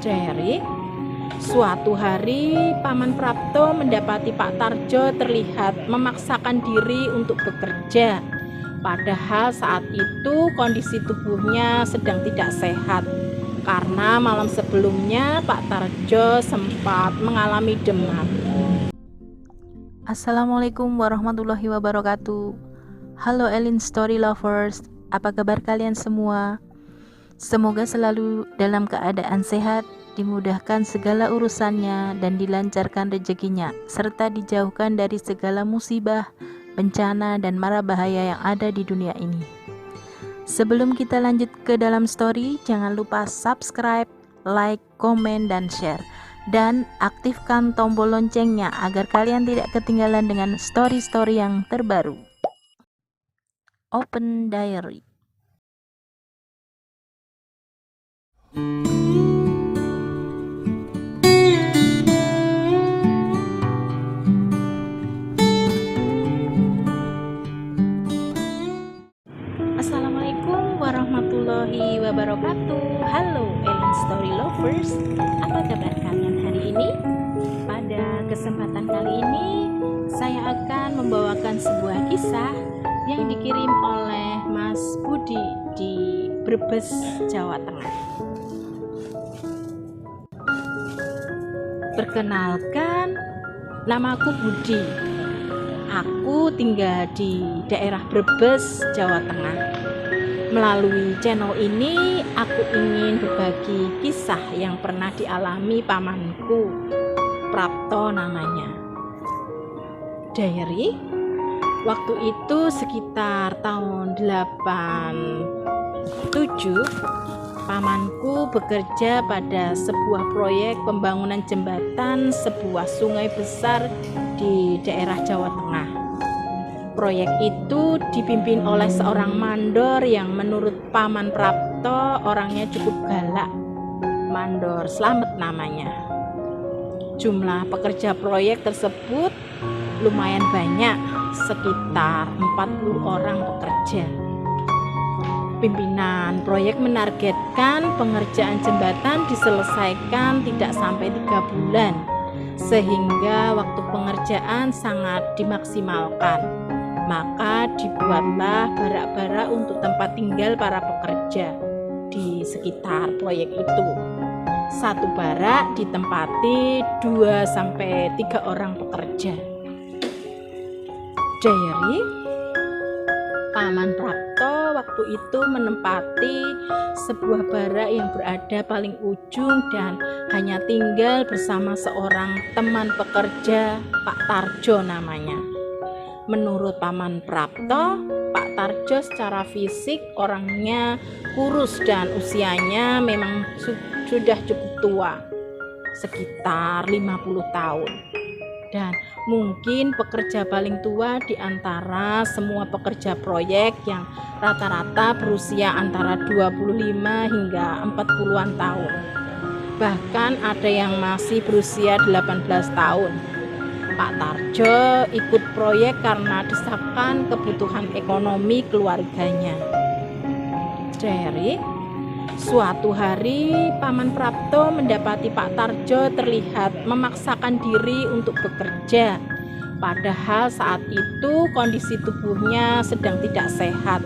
Dari suatu hari Paman Prapto mendapati Pak Tarjo terlihat memaksakan diri untuk bekerja. Padahal saat itu kondisi tubuhnya sedang tidak sehat karena malam sebelumnya Pak Tarjo sempat mengalami demam. Assalamualaikum warahmatullahi wabarakatuh. Halo Elin Story Lovers, apa kabar kalian semua? Semoga selalu dalam keadaan sehat, dimudahkan segala urusannya dan dilancarkan rezekinya, serta dijauhkan dari segala musibah, bencana, dan mara bahaya yang ada di dunia ini. Sebelum kita lanjut ke dalam story, jangan lupa subscribe, like, komen, dan share. Dan aktifkan tombol loncengnya agar kalian tidak ketinggalan dengan story-story yang terbaru. Open Diary. Assalamualaikum warahmatullahi wabarakatuh. Halo Elin Story Lovers, apa kabar kalian hari ini? Pada kesempatan kali ini saya akan membawakan sebuah kisah yang dikirim oleh Mas Budi di Brebes, Jawa Tengah. Perkenalkan, namaku Budi. Aku tinggal di daerah Brebes, Jawa Tengah. Melalui channel ini, aku ingin berbagi kisah yang pernah dialami pamanku, Prapto namanya. Diary, waktu itu sekitar tahun 87, pamanku bekerja pada sebuah proyek pembangunan jembatan sebuah sungai besar di daerah Jawa Tengah. Proyek itu dipimpin oleh seorang mandor yang menurut Paman Prapto orangnya cukup galak. Mandor Slamet namanya. Jumlah pekerja proyek tersebut lumayan banyak, sekitar 40 orang pekerja. Pimpinan proyek menargetkan pengerjaan jembatan diselesaikan tidak sampai 3 bulan, sehingga waktu pengerjaan sangat dimaksimalkan. Maka dibuatlah barak-barak untuk tempat tinggal para pekerja di sekitar proyek itu. Satu barak ditempati 2-3 orang pekerja. Diary, Paman Prapto waktu itu menempati sebuah barak yang berada paling ujung dan hanya tinggal bersama seorang teman pekerja, Pak Tarjo namanya. Menurut Paman Prapto, Pak Tarjo secara fisik orangnya kurus dan usianya memang sudah cukup tua, sekitar 50 tahun. Dan mungkin pekerja paling tua di antara semua pekerja proyek yang rata-rata berusia antara 25 hingga 40-an tahun. Bahkan ada yang masih berusia 18 tahun. Pak Tarjo ikut proyek karena desakan kebutuhan ekonomi keluarganya. Dari suatu hari Paman Prapto mendapati Pak Tarjo terlihat memaksakan diri untuk bekerja. Padahal saat itu kondisi tubuhnya sedang tidak sehat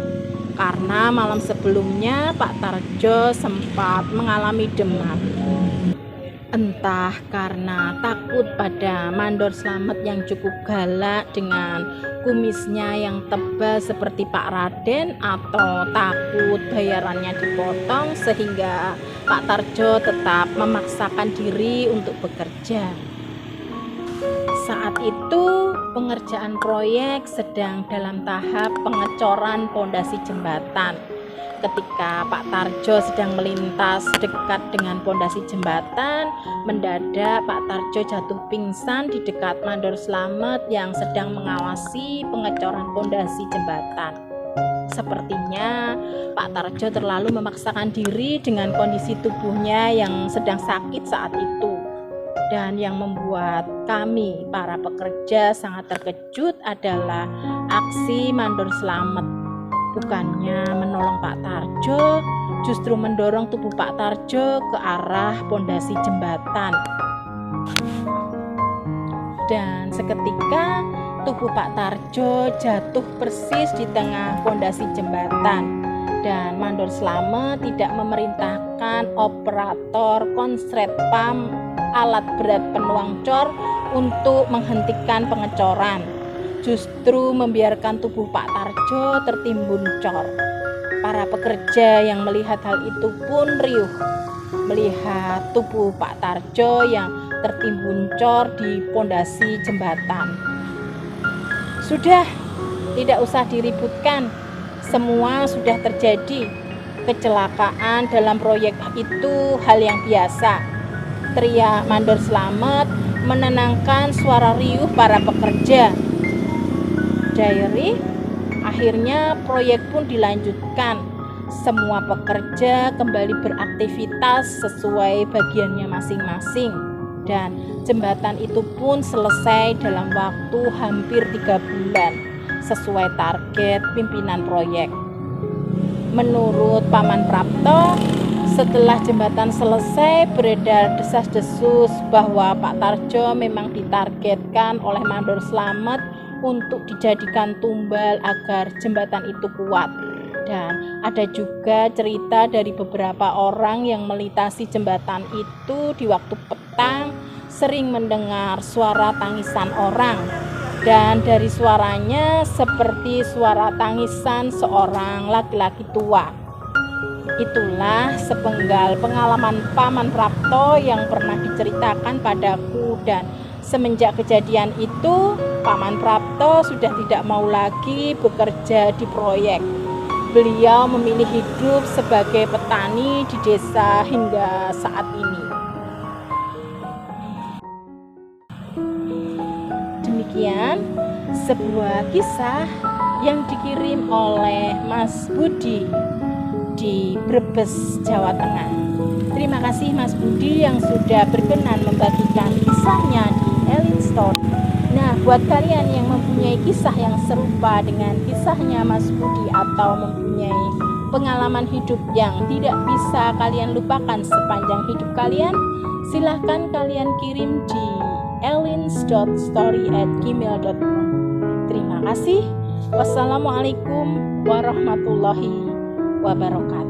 karena malam sebelumnya Pak Tarjo sempat mengalami demam. Entah karena takut pada mandor Slamet yang cukup galak dengan kumisnya yang tebal seperti Pak Raden, atau takut bayarannya dipotong, sehingga Pak Tarjo tetap memaksakan diri untuk bekerja. Saat itu pengerjaan proyek sedang dalam tahap pengecoran pondasi jembatan. Ketika Pak Tarjo sedang melintas dekat dengan pondasi jembatan, mendadak Pak Tarjo jatuh pingsan di dekat mandor Slamet yang sedang mengawasi pengecoran pondasi jembatan. Sepertinya Pak Tarjo terlalu memaksakan diri dengan kondisi tubuhnya yang sedang sakit saat itu. Dan yang membuat kami para pekerja sangat terkejut adalah aksi mandor Slamet. Bukannya menolong Pak Tarjo, justru mendorong tubuh Pak Tarjo ke arah pondasi jembatan. Dan seketika tubuh Pak Tarjo jatuh persis di tengah pondasi jembatan. Dan Mandor Slamet tidak memerintahkan operator konslet PAM alat berat penuang cor untuk menghentikan pengecoran. Justru membiarkan tubuh Pak Tarjo tertimbun cor. Para pekerja yang melihat hal itu pun riuh melihat tubuh Pak Tarjo yang tertimbun cor di pondasi jembatan. Sudah, tidak usah diributkan. Semua sudah terjadi. Kecelakaan dalam proyek itu hal yang biasa. Teriak Mandor Slamet menenangkan suara riuh para pekerja. Diary, akhirnya proyek pun dilanjutkan. Semua pekerja kembali beraktivitas sesuai bagiannya masing-masing. Dan jembatan itu pun selesai dalam waktu hampir 3 bulan sesuai target pimpinan proyek. Menurut Paman Prapto, setelah jembatan selesai beredar desas-desus bahwa Pak Tarjo memang ditargetkan oleh Mandor Slamet untuk dijadikan tumbal agar jembatan itu kuat. Dan ada juga cerita dari beberapa orang yang melintasi jembatan itu di waktu petang sering mendengar suara tangisan orang. Dan dari suaranya seperti suara tangisan seorang laki-laki tua. Itulah sepenggal pengalaman Paman Prapto yang pernah diceritakan padaku, dan semenjak kejadian itu Paman Prapto sudah tidak mau lagi bekerja di proyek. Beliau memilih hidup sebagai petani di desa hingga saat ini. Demikian sebuah kisah yang dikirim oleh Mas Budi di Brebes, Jawa Tengah. Terima kasih Mas Budi yang sudah berkenan membagikan kisahnya di Elin Story. Nah, buat kalian yang mempunyai kisah yang serupa dengan kisahnya Mas Budi atau mempunyai pengalaman hidup yang tidak bisa kalian lupakan sepanjang hidup kalian, silahkan kalian kirim di elins.story@gmail.com. Terima kasih. Wassalamualaikum warahmatullahi wabarakatuh.